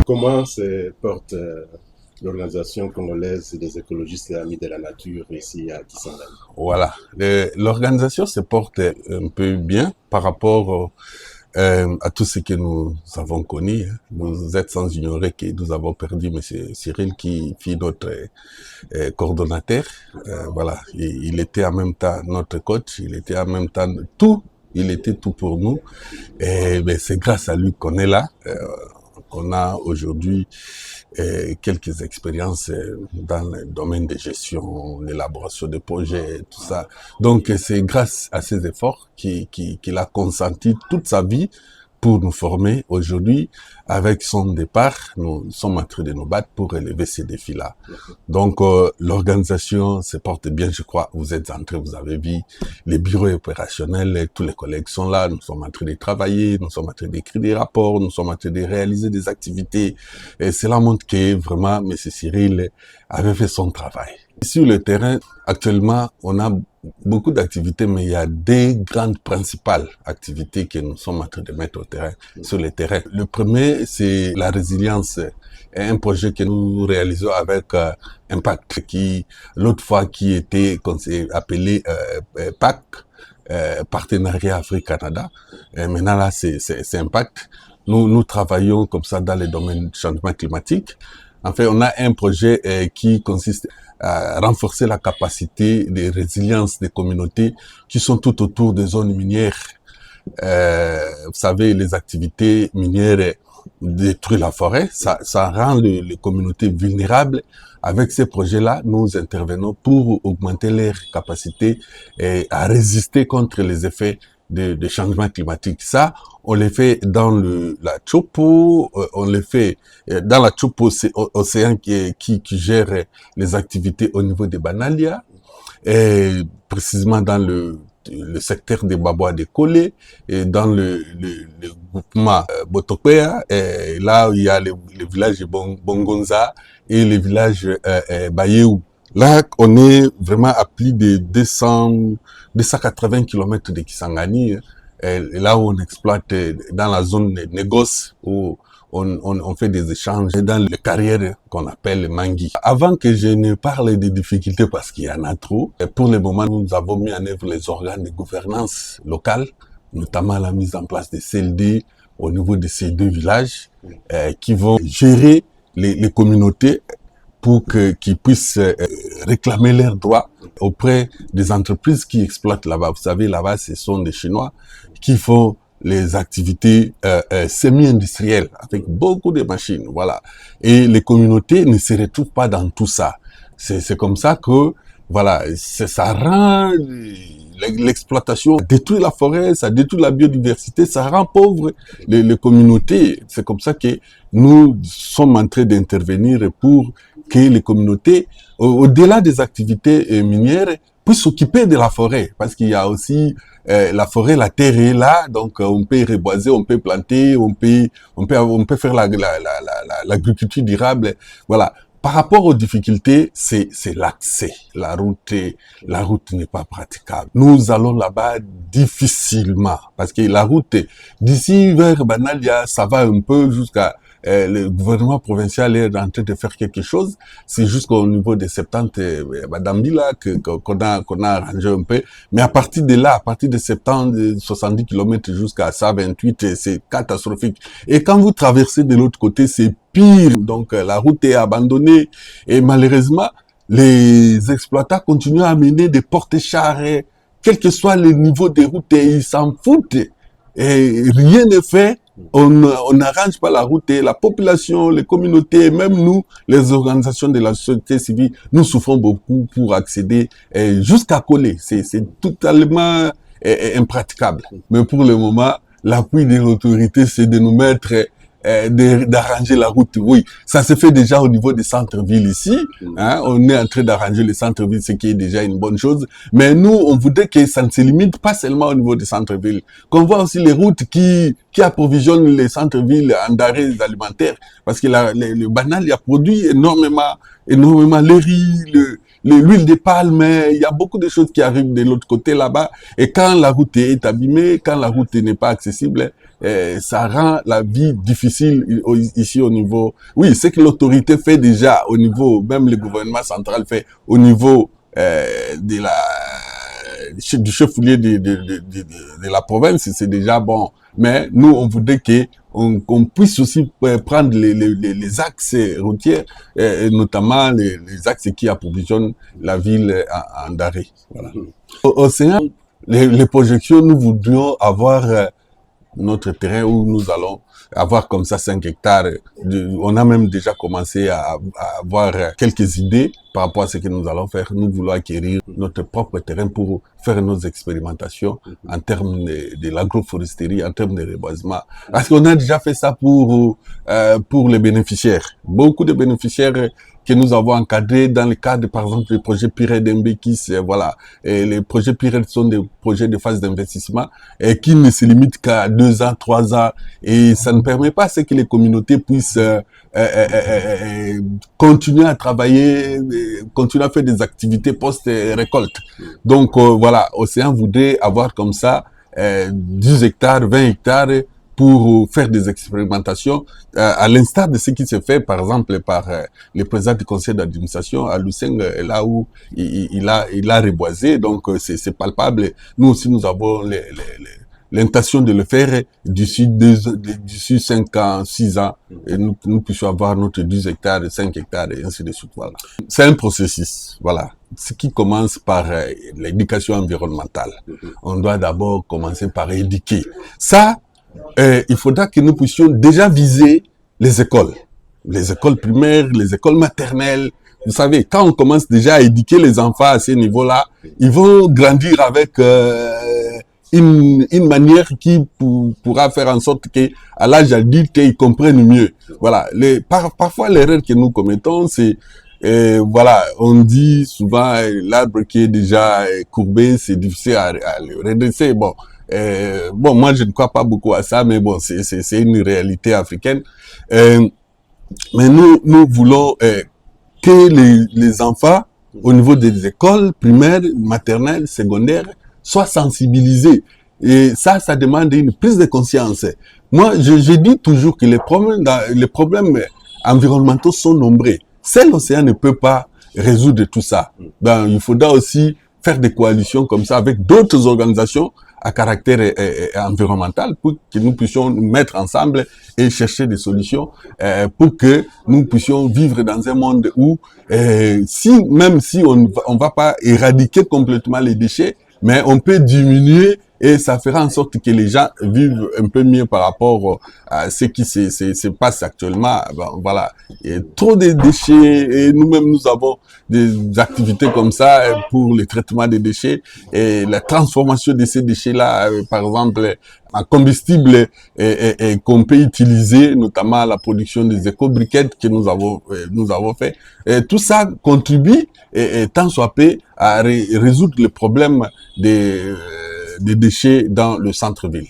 comment se porte l'organisation congolaise des écologistes et amis de la nature ici à Kisangani? Voilà. L'organisation se porte un peu bien par rapport à tout ce que nous avons connu. Vous êtes sans ignorer que nous avons perdu M. Cyril qui fut notre coordonnateur. Voilà. Il était en même temps notre coach, il était en même temps tout. Il était tout pour nous. Et ben, c'est grâce à lui qu'on est là. On a aujourd'hui quelques expériences dans le domaine de gestion, l'élaboration de projets, tout ça. Donc c'est grâce à ces efforts qu'il a consenti toute sa vie pour nous former. Aujourd'hui, avec son départ, nous sommes en train de nous battre pour relever ces défis-là. Donc l'organisation se porte bien, je crois. Vous êtes entrés, vous avez vu les bureaux opérationnels, tous les collègues sont là, nous sommes en train de travailler, nous sommes en train d'écrire des rapports, nous sommes en train de réaliser des activités. Et cela montre que vraiment, M. Cyril avait fait son travail. Sur le terrain, actuellement, on a beaucoup d'activités, mais il y a des grandes principales activités que nous sommes en train de mettre au terrain, sur le terrain. Le premier, c'est la résilience, un projet que nous réalisons avec Impact, qui l'autre fois qui était appelé PAC, Partenariat Afrique-Canada. Maintenant là, c'est Impact. Nous travaillons comme ça dans les domaines du changement climatique. En fait, on a un projet qui consiste à renforcer la capacité de résilience des communautés qui sont tout autour des zones minières. Vous savez, les activités minières détruisent la forêt, ça rend les communautés vulnérables. Avec ces projets-là, nous intervenons pour augmenter leur capacité à résister contre les effets de changement climatique. Ça, on les fait dans la Chopo, on les fait dans la Chopo, c'est Océan qui gère les activités au niveau des Banalia, et précisément dans le secteur des Babois de Kolé, et dans le groupement Botokpea, et là il y a le village de Bongonza et le village Bayéou. Là, on est vraiment à plus de 280 km de Kisangani, et là où on exploite dans la zone de négoce, où on fait des échanges dans les carrières qu'on appelle Mangui. Avant que je ne parle des difficultés, parce qu'il y en a trop, et pour le moment, nous avons mis en œuvre les organes de gouvernance locale, notamment la mise en place des CLD au niveau de ces deux villages, qui vont gérer les communautés pour qu'ils puissent réclamer leurs droits auprès des entreprises qui exploitent là-bas. Vous savez, là-bas, ce sont des Chinois qui font les activités semi-industrielles avec beaucoup de machines, voilà. Et les communautés ne se retrouvent pas dans tout ça. C'est comme ça que, voilà, ça rend l'exploitation, détruit la forêt, ça détruit la biodiversité, ça rend pauvres les communautés. C'est comme ça que nous sommes en train d'intervenir pour que les communautés, au-delà des activités minières, puissent s'occuper de la forêt, parce qu'il y a aussi la forêt, la terre est là, donc on peut reboiser, on peut planter, on peut faire l'agriculture durable, voilà. Par rapport aux difficultés, c'est l'accès. La route n'est pas praticable. Nous allons là-bas difficilement, parce que la route, d'ici vers Banalia, ça va un peu jusqu'à le gouvernement provincial est en train de faire quelque chose. C'est jusqu'au niveau des 70 Badambila qu'on a arrangé un peu. Mais à partir de là, à partir de 70, 70 km jusqu'à 128, c'est catastrophique. Et quand vous traversez de l'autre côté, c'est pire. Donc la route est abandonnée. Et malheureusement, les exploitants continuent à amener des porte-chars, quel que soit le niveau des routes, et ils s'en foutent. Et rien n'est fait. On n'arrange pas la route, et la population, les communautés, même nous, les organisations de la société civile, nous souffrons beaucoup pour accéder jusqu'à Kolé. C'est totalement impraticable. Mais pour le moment, l'appui des autorités, c'est de nous mettre d'arranger la route. Oui, ça se fait déjà au niveau des centres-villes ici. Hein, on est en train d'arranger les centres-villes, ce qui est déjà une bonne chose. Mais nous, on voudrait que ça ne se limite pas seulement au niveau des centres-villes. Qu'on voit aussi les routes qui approvisionnent les centres-villes en denrées alimentaires. Parce que le banal, il a produit énormément le riz, l'huile de palme, il y a beaucoup de choses qui arrivent de l'autre côté là-bas. Et quand la route est abîmée, quand la route n'est pas accessible, ça rend la vie difficile ici au niveau. Oui, c'est que l'autorité fait déjà au niveau, même le gouvernement central fait au niveau du chef-lieu de la province, c'est déjà bon. Mais nous, on voudrait qu'on puisse aussi prendre les axes routiers, notamment les axes qui approvisionnent la ville en denrées. Voilà. Océan, les projections, nous voudrions avoir notre terrain où nous allons avoir comme ça 5 hectares. On a même déjà commencé à avoir quelques idées par rapport à ce que nous allons faire. Nous voulons acquérir notre propre terrain pour faire nos expérimentations en termes de l'agroforesterie, en termes de reboisement. Parce qu'on a déjà fait ça pour les bénéficiaires. Beaucoup de bénéficiaires que nous avons encadrés dans le cadre, par exemple, du projet PIRED Mbekis, voilà. Et les projets PIRED sont des projets de phase d'investissement et qui ne se limitent qu'à 2 ans, 3 ans. Et ça ne permet pas à ce que les communautés puissent continuer à travailler, continuer à faire des activités post-récolte. Donc, voilà, Océan voudrait avoir comme ça 10 hectares, 20 hectares pour faire des expérimentations, à l'instar de ce qui se fait, par exemple, par le président du conseil d'administration à Luceng, là où il a reboisé, donc c'est palpable. Nous aussi, nous avons l'intention de le faire d'ici 5 ans, 6 ans, et nous puissions avoir notre 10 hectares, 5 hectares, et ainsi de suite. Voilà. C'est un processus, voilà. Ce qui commence par l'éducation environnementale. On doit d'abord commencer par éduquer. Ça, il faudra que nous puissions déjà viser les écoles primaires, les écoles maternelles. Vous savez, quand on commence déjà à éduquer les enfants à ce niveau-là, ils vont grandir avec une manière qui pourra faire en sorte que à l'âge adulte, ils comprennent mieux. Voilà. Parfois, l'erreur que nous commettons, c'est voilà, on dit souvent l'arbre qui est déjà courbé, c'est difficile à le redresser. Bon, moi je ne crois pas beaucoup à ça, mais bon, c'est une réalité africaine. Mais nous voulons que les enfants, au niveau des écoles primaires, maternelles, secondaires, soient sensibilisés. Et ça demande une prise de conscience. Moi, je dis toujours que les problèmes environnementaux sont nombreux. Seul l'océan ne peut pas résoudre tout ça. Ben, il faudra aussi faire des coalitions comme ça avec d'autres organisations à caractère environnemental pour que nous puissions nous mettre ensemble et chercher des solutions pour que nous puissions vivre dans un monde où même si on va pas éradiquer complètement les déchets, mais on peut diminuer et ça fera en sorte que les gens vivent un peu mieux par rapport à ce qui se passe actuellement. Ben, voilà, il y a trop de déchets et nous-mêmes nous avons des activités comme ça pour le traitement des déchets et la transformation de ces déchets-là, par exemple, en combustible qu'on peut utiliser, notamment la production des éco-briquettes que nous avons fait. Et tout ça contribue, tant soit peu, à résoudre le problème des déchets dans le centre-ville.